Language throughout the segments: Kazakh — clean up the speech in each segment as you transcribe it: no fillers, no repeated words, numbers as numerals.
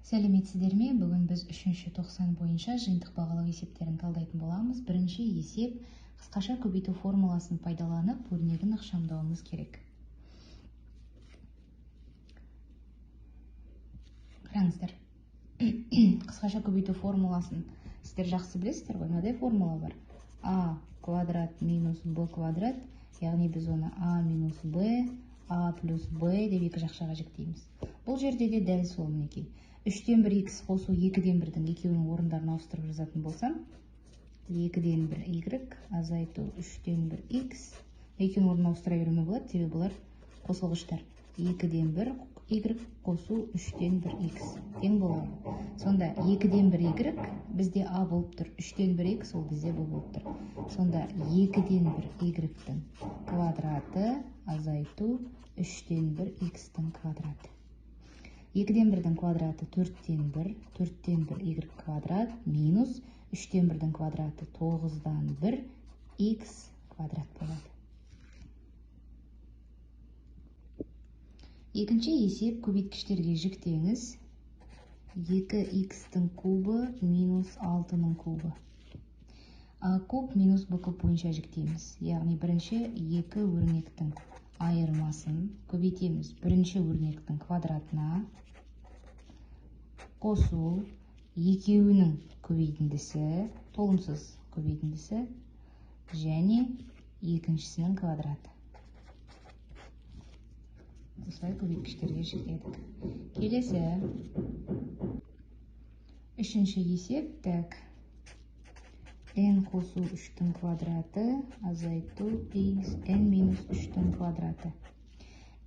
Сәлеметсіздер ме? Бүгін біз 3-90 бойынша жиынтық бағалау есептерін талдайтын боламыз. Бірінші есеп қысқаша көбейту формуласын пайдаланып өрнегін ықшамдауымыз керек. Қараңыздар. Қысқаша көбейту формуласын сіздер жақсы білесіздер ғой, мынадай формула бар. А квадрат минус Б квадрат, яғни біз оны А минус Б, А плюс Б деп екі жақшаға жіктейміз. Бұл жерде де дәл сол мінекей. 3-тен 1 x қосу 2-ден 1-дің екеуінің орындарын ауыстырып жазатын болсам, 2-ден 1 y азайту 3-тен 1 x. Екеуінің орнын ауыстыра беруіме болады, себебі бұлар қосылғыштар. 2-ден 1 y қосу 3-тен 1 x тең болады. Сонда 2-ден 1 y бізде А болып тұр, 3-тен 1 x ол бізде Б болып тұр. Сонда 2-ден 1 y-тің квадраты азайту 3-тен 1 x-тің квадраты. 2-ден 1-дің квадраты 4-тен 1, 4-тен 1 y квадрат минус 3-тен 1-дің квадраты 9-дан 1 x квадрат болады. Екінші есеп көбейткіштерге жіктеңіз. 2x-тің кубы минус 6-ның кубы. А куб минус Б куб бойынша жіктейміз. Яғни бірінші 2 өрнектің айырмасын көбейтеміз. Бірінші өрнектің квадратына қосу екеуінің көбейтіндісі, толымсыз көбейтіндісі және екіншісінің квадраты. Осылай көбейткіштерге жіктедік. Келесі үшінші есеп. Так, n қосу 3-тің квадраты азайту n минус 3-тің квадраты.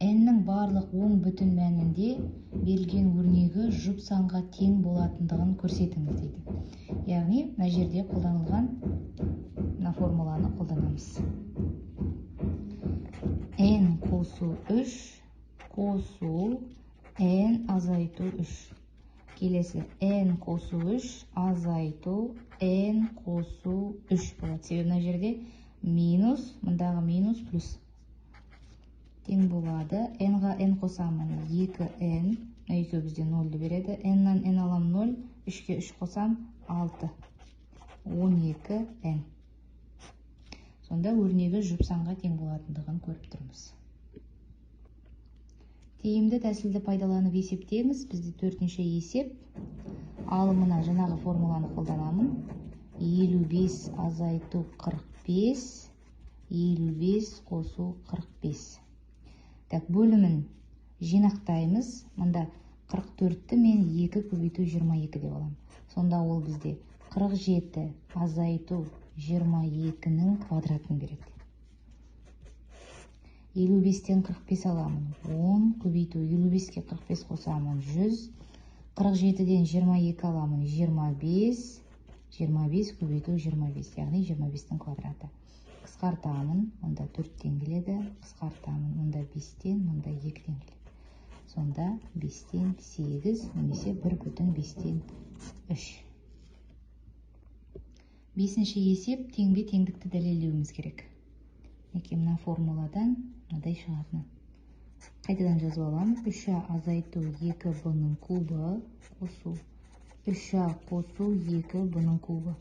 n-нің барлық оң бүтін мәнінде берілген өрнегі жұп санға тең болатындығын көрсетіңіз дейді. Яғни, мына жерде қолданылған мына формуланы қолданамыз. n қосу 3 қосу n азайту 3. Келесі n қосу 3 азайту n қосу 3 болады. Себебі мына жерде минус, мұндағы минус плюс тең болады. n-ға n қосамын 2n, екеуі бізде 0-ді береді. n-нан n алам 0, 3-ке 3 қосам 6, 12n. Сонда өрнегі жұп санға тең болатындығын көріп тұрмыз. Тиімді тәсілді пайдаланып есептеңіз. Бізде 4-ші есеп. Алымына жаңағы формуланы қолданамын. 55 азайту 45, 55 қосу 45. Так, бөлімін жинақтаймыз. Мұнда 44-ті мен 2 көбейту 22 деп аламын. Сонда ол бізде 47 азайту 22-нің квадратын береді. 55-тен 45 аламын. 10 көбейту 55-ке 45 қосамын 100. 47-ден 22 аламын 25. 25 көбейту 25, яғни 25-тің квадраты. Қысқартамын, онда 4-тен келеді. Қысқартамын, онда 5-тен, онда 2-тен келеді. Сонда 5-тен 8, немесе 1,5-тен 3. Бесінші есеп теңбе теңдікті дәлелдеуіміз керек. Мына формуладан мынадай шығатыны. Қайтадан жазып аламын. 3а азайту 2b-ның кубы қосу 3а қосу 2b-ның кубы.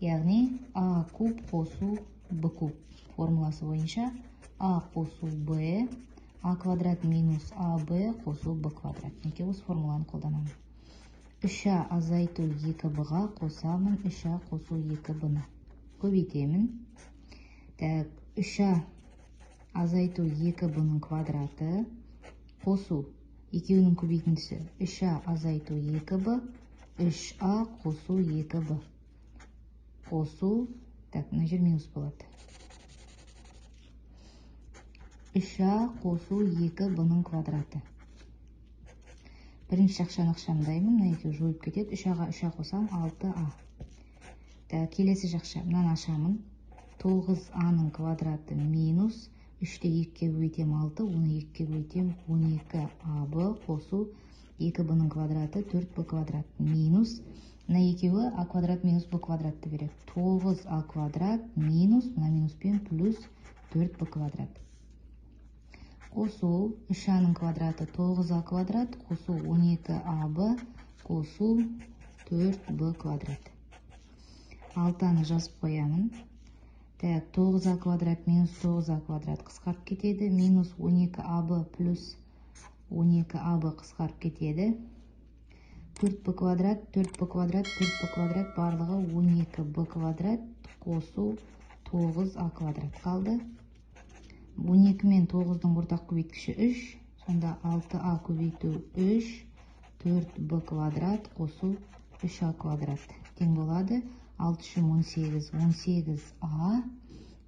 Яғни а куб қосу b куб формуласы бойынша а қосу b, а квадрат минус аб қосу b квадрат. Неке осы формуланы қолданамын. 3а азайту 2b-ға қосамын 3а қосу 2b-ны. Көбейтемін. 3а азайту 2b-ның квадраты қосу екеуінің көбейтіндісі 3а азайту 2b, 3а қосу 2b. Қосу, так, мына жер минус болады. 3а қосу 2b-ның квадраты. Бірінші жақшаны ықшамдаймын, мына екеуі жойып кетеді. 3аға 3а қосам 6а. Келесі жақша, мынаны ашамын. 9а-ның квадраты минус 3-те 2-ке көбейтем 6, оны 2-ке көбейтем 12аб қосу 2b-ның квадраты 4b квадрат минус, мына екеуі а квадрат минус b квадратты береді. 9а квадрат минус, мына минуспен плюс 4b квадрат. Қосу 3а-ның квадраты 9а квадрат, қосу 12аб қосу 4b квадрат. 6-ны жазып қоямын. Так, 9а квадрат минус 9а квадрат қысқарып кетеді. Минус 12аб плюс 12аб қысқарып кетеді. 4b квадрат, 4b квадрат, 4b квадрат барлығы 12b квадрат қосу 9а квадрат қалды. 12 мен 9-ның ортақ көбейткіші 3. Сонда 6а көбейту 3, 4b квадрат қосу 3а квадрат. Тең болады 6 18, 18а.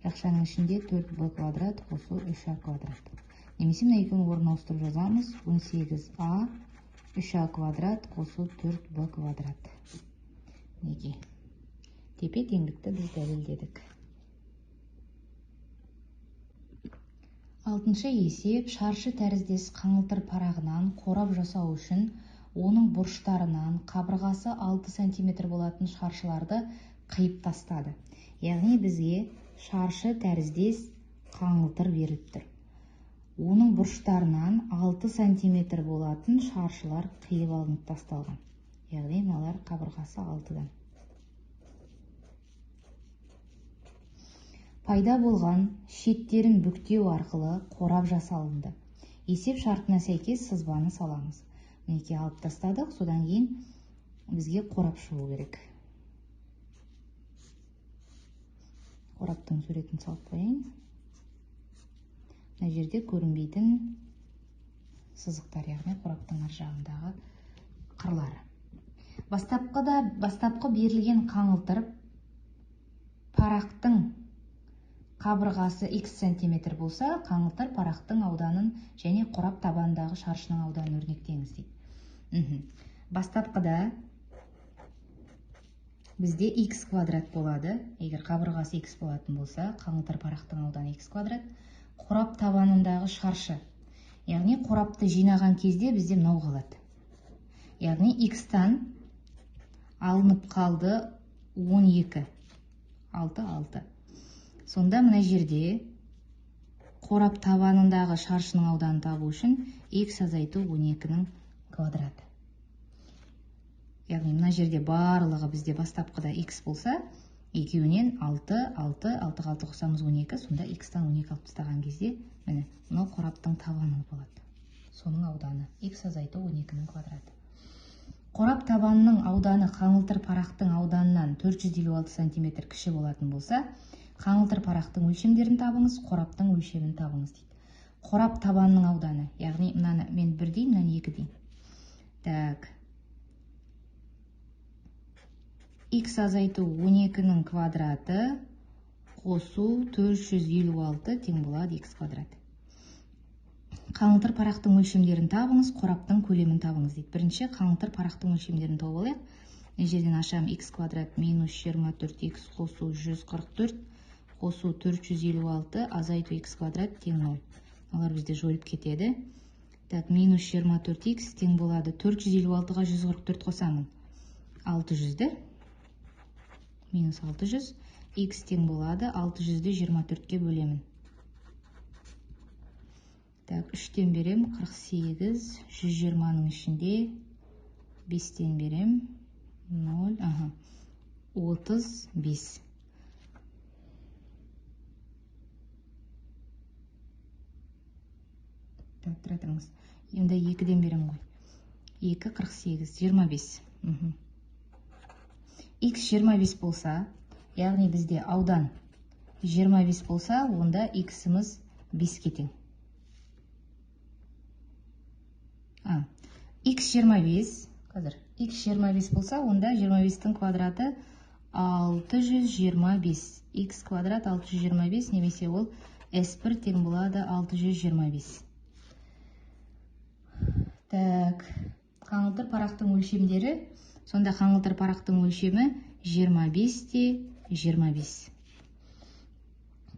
Жақшаның ішінде 4b квадрат қосу 3а квадрат. Немесе мына екінің орнына ауыстырып жазамыз. 18а 3а квадрат қосу 4b квадрат. Неге? Тепе теңдікті біз дәлелдедік. 6-шы есеп шаршы тәріздес қаңылтыр парағынан қорап жасау үшін оның бұрыштарынан қабырғасы 6 см болатын шаршыларды қиып тастады. Яғни бізге шаршы тәріздес қаңылтыр беріліп тұр. Оның бұрыштарынан 6 см болатын шаршылар қиып алынып тасталған. Яғни мыналар қабырғасы 6-дан. Пайда болған шеттерін бүктеу арқылы қорап жасалынды. Есеп шартына сәйкес сызбаны саламыз. Мінекей алып тастадық, содан кейін бізге қорап шығу керек. Қораптың суретін салып қояйын. Мына жерде көрінбейтін сызықтар, яғни қораптың ар жағындағы қырлары. Бастапқы берілген қаңылтыр парақтың қабырғасы x сантиметр болса, қаңылтыр парақтың ауданын және қорап табандағы шаршының ауданын өрнектеңіз дейді. Бастапқыда бізде x квадрат болады. Егер қабырғасы x болатын болса, қаңылтыр парақтың ауданы x квадрат. Қорап табанындағы шаршы. Яғни қорапты жинаған кезде бізде мынау қалады. Яғни x-тан алынып қалды 12. 6. Сонда мына жерде қорап табанындағы шаршының ауданын табу үшін x азайту 12-нің квадраты. Яғни мына жерде барлығы бізде бастапқыда x болса, екеуінен 6 қосамыз 12, сонда x-тан 12 алып тастаған кезде, міне, мынау қораптың табаны болады. Соның ауданы x азайту 12-нің квадраты. Қорап табанының ауданы қаңылтыр парақтың ауданынан 456 см кіші болатын болса, қаңылтыр парақтың өлшемдерін табыңыз, қораптың өлшемін табыңыз дейді. Қорап табанының ауданы, яғни мынаны мен 1 дейін, мынаны 2 дейін. Так. X азайту 12-нің квадраты қосу 456 тең болады x квадрат. Қаңылтыр парақтың өлшемдерін табыңыз, қораптың көлемін табыңыз дейді. Бірінші қаңылтыр парақтың өлшемдерін тауып алайық. Мына жерден ашам x квадрат минус 24x қосу 144 қосу 456 азайту x квадрат тең 0. Олар бізде жойылып кетеді. Так, минус 24x тең болады 456-ға 144 қосамын. 600-ді. Минус 600. X тең болады 600-ді 24-ке бөлемін. Так, 3-тен берем 48, 120-ның ішінде 5-тен берем 0, 35. Так, тұра тұрыңыз. Енді 2-ден берем ғой. 2, 48, 25. X 25 болса, яғни бізде аудан 25 болса, онда X-іміз 5-ке тең. X 25, қазір, X 25 болса, онда 25-тің квадраты 625. X квадрат 625, немесе ол S1 тең болады 625. Так, қаңылтыр парақтың өлшемдері, сонда қаңылтыр парақтың өлшемі 25-те 25.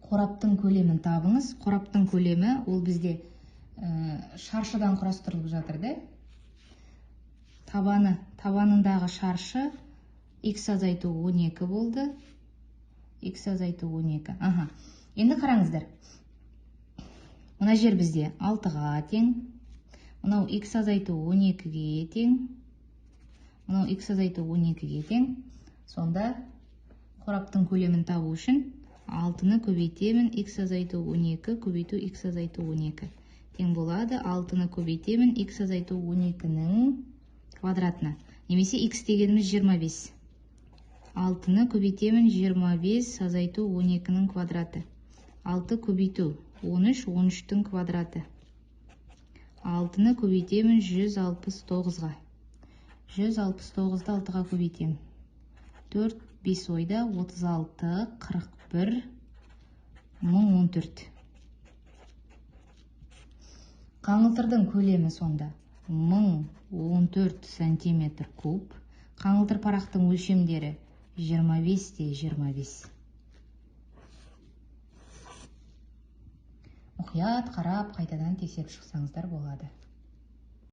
Қораптың көлемін табыңыз. Қораптың көлемі ол бізде шаршыдан құрастырылып жатыр, да? Табанындағы шаршы x азайту 12 болды. X азайту 12. Енді қараңыздар. Мына жер бізде 6-ға тең. Мынау x азайту 12-ге тең. Мынау x азайту 12-ге тең. Сонда қораптың көлемін табу үшін 6-ны көбейтемін x азайту 12 көбейту x азайту 12. Тең болады 6-ны көбейтемін x азайту 12-нің квадратына. Немесе x дегеніміз 25. 6-ны көбейтемін 25 азайту 12-нің квадраты. 6 көбейту 13, 13-тің квадраты. 6-ны көбейтемін 169-ға. 169-ды 6-ға көбейтемін. 4, 5 ойда 36, 41, 1014. Қаңылтырдың көлемі сонда 1014 сантиметр куб. Қаңылтыр парақтың өлшемдері 25 те 25. Мұқият қарап, қайтадан тексеріп шықсаңыздар болады.